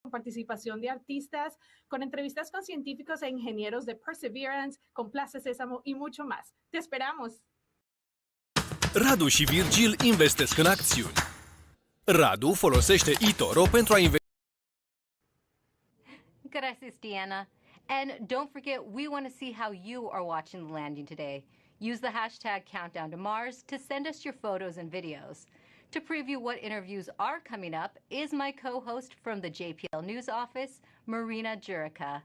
con participación de artistas, con entrevistas con científicos e ingenieros de Perseverance, con Plaza Sésamo y mucho más. ¡Te esperamos! Radu și Virgil investesc în acțiuni. Radu folosește eToro pentru a investi. Gracias, Diana. And don't forget, we want to see how you are watching the landing today. Use the hashtag Countdown to Mars to send us your photos and videos. To preview what interviews are coming up is my co-host from the JPL News office, Marina Jurica.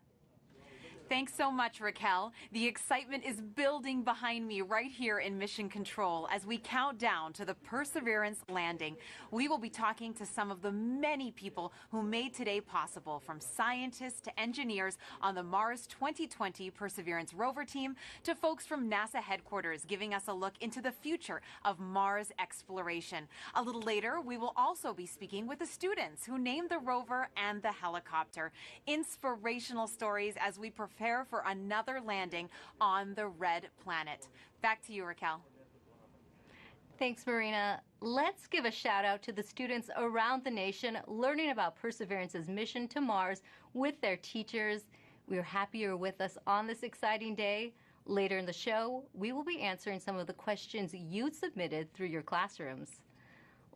Thanks so much, Raquel. The excitement is building behind me right here in Mission Control as we count down to the Perseverance landing. We will be talking to some of the many people who made today possible, from scientists to engineers on the Mars 2020 Perseverance rover team to folks from NASA headquarters giving us a look into the future of Mars exploration. A little later, we will also be speaking with the students who named the rover and the helicopter. Inspirational stories as we prepare for another landing on the red planet. Back to you, Raquel. Thanks, Marina. Let's give a shout out to the students around the nation learning about Perseverance's mission to Mars with their teachers. We're happy you're with us on this exciting day. Later in the show, we will be answering some of the questions you submitted through your classrooms.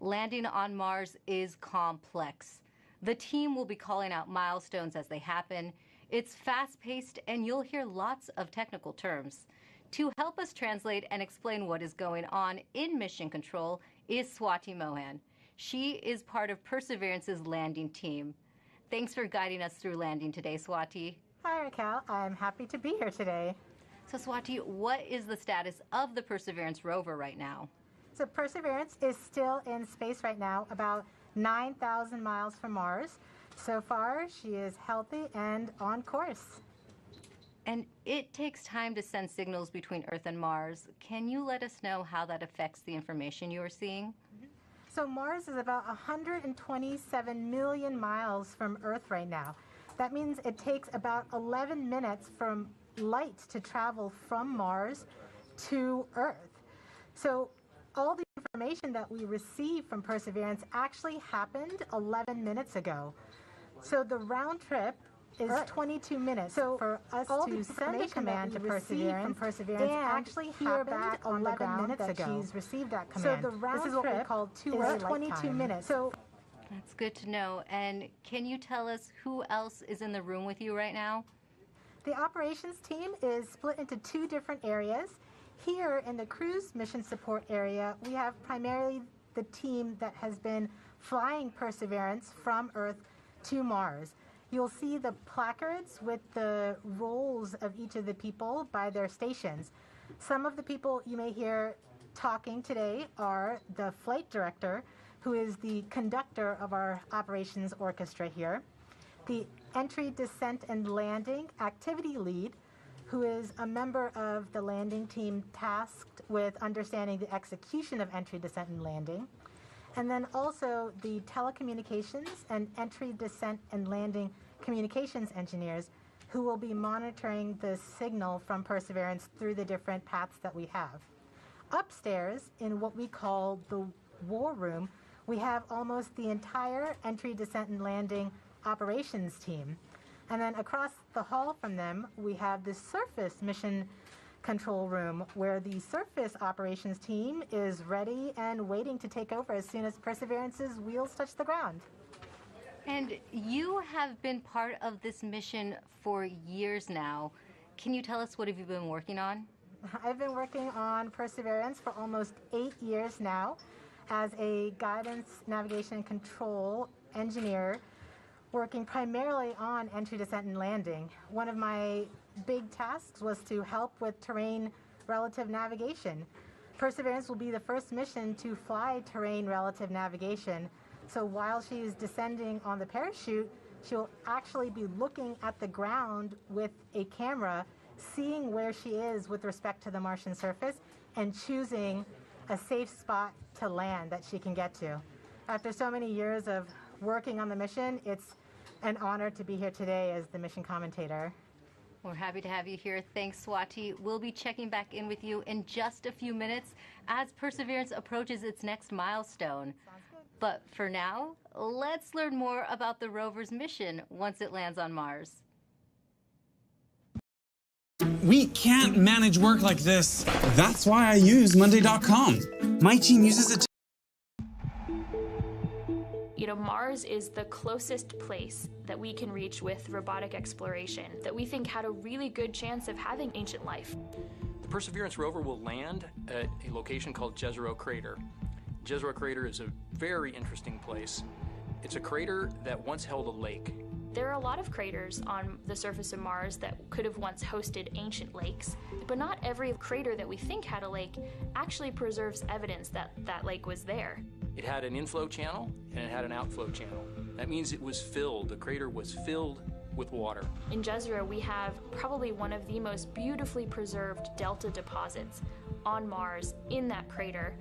Landing on Mars is complex. The team will be calling out milestones as they happen. It's fast-paced, and you'll hear lots of technical terms. To help us translate and explain what is going on in Mission Control is Swati Mohan. She is part of Perseverance's landing team. Thanks for guiding us through landing today, Swati. Hi, Raquel. I'm happy to be here today. So, Swati, what is the status of the Perseverance rover right now? So Perseverance is still in space right now, about 9,000 miles from Mars. So far, she is healthy and on course. And it takes time to send signals between Earth and Mars. Can you let us know how that affects the information you are seeing? So Mars is about 127 million miles from Earth right now. That means it takes about 11 minutes from light to travel from Mars to Earth. So all the information that we receive from Perseverance actually happened 11 minutes ago. So the round trip is 22 minutes. So for us to send a command to Perseverance and actually hear back on the ground that she's received that command. So the round trip is what we call two-way 22 minutes. So that's good to know. And can you tell us who else is in the room with you right now? The operations team is split into two different areas. Here in the cruise mission support area, we have primarily the team that has been flying Perseverance from Earth to Mars. You'll see the placards with the roles of each of the people by their stations. Some of the people you may hear talking today are the flight director, who is the conductor of our operations orchestra here, the entry, descent, and landing activity lead, who is a member of the landing team tasked with understanding the execution of entry, descent, and landing. And then also the telecommunications and entry, descent, and landing communications engineers who will be monitoring the signal from Perseverance through the different paths that we have. Upstairs, in what we call the war room, we have almost the entire entry, descent, and landing operations team. And then across the hall from them, we have the surface mission control room, where the surface operations team is ready and waiting to take over as soon as Perseverance's wheels touch the ground. And you have been part of this mission for years now. Can you tell us what have you been working on? I've been working on Perseverance for almost 8 years now as a guidance, navigation, and control engineer, working primarily on entry, descent, and landing. One of my big tasks was to help with terrain relative navigation. Perseverance will be the first mission to fly terrain relative navigation. So while she's descending on the parachute, she'll actually be looking at the ground with a camera, seeing where she is with respect to the Martian surface, and choosing a safe spot to land that she can get to. After so many years of working on the mission, it's an honor to be here today as the mission commentator. We're happy to have you here. Thanks, Swati. We'll be checking back in with you in just a few minutes as Perseverance approaches its next milestone. But for now, let's learn more about the rover's mission once it lands on Mars. We can't manage work like this. That's why I use Monday.com. My team uses it. Mars is the closest place that we can reach with robotic exploration that we think had a really good chance of having ancient life. The Perseverance rover will land at a location called Jezero Crater. Jezero Crater is a very interesting place. It's a crater that once held a lake. There are a lot of craters on the surface of Mars that could have once hosted ancient lakes, but not every crater that we think had a lake actually preserves evidence that that lake was there. It had an inflow channel and it had an outflow channel. That means it was filled, the crater was filled with water. In Jezero, we have probably one of the most beautifully preserved delta deposits on Mars in that crater.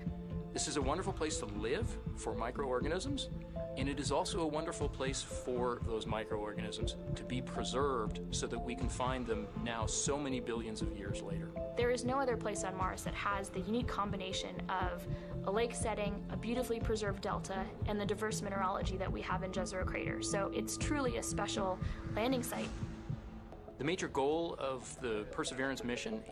This is a wonderful place to live for microorganisms, and it is also a wonderful place for those microorganisms to be preserved so that we can find them now so many billions of years later. There is no other place on Mars that has the unique combination of a lake setting, a beautifully preserved delta, and the diverse mineralogy that we have in Jezero Crater. So it's truly a special landing site. The major goal of the Perseverance mission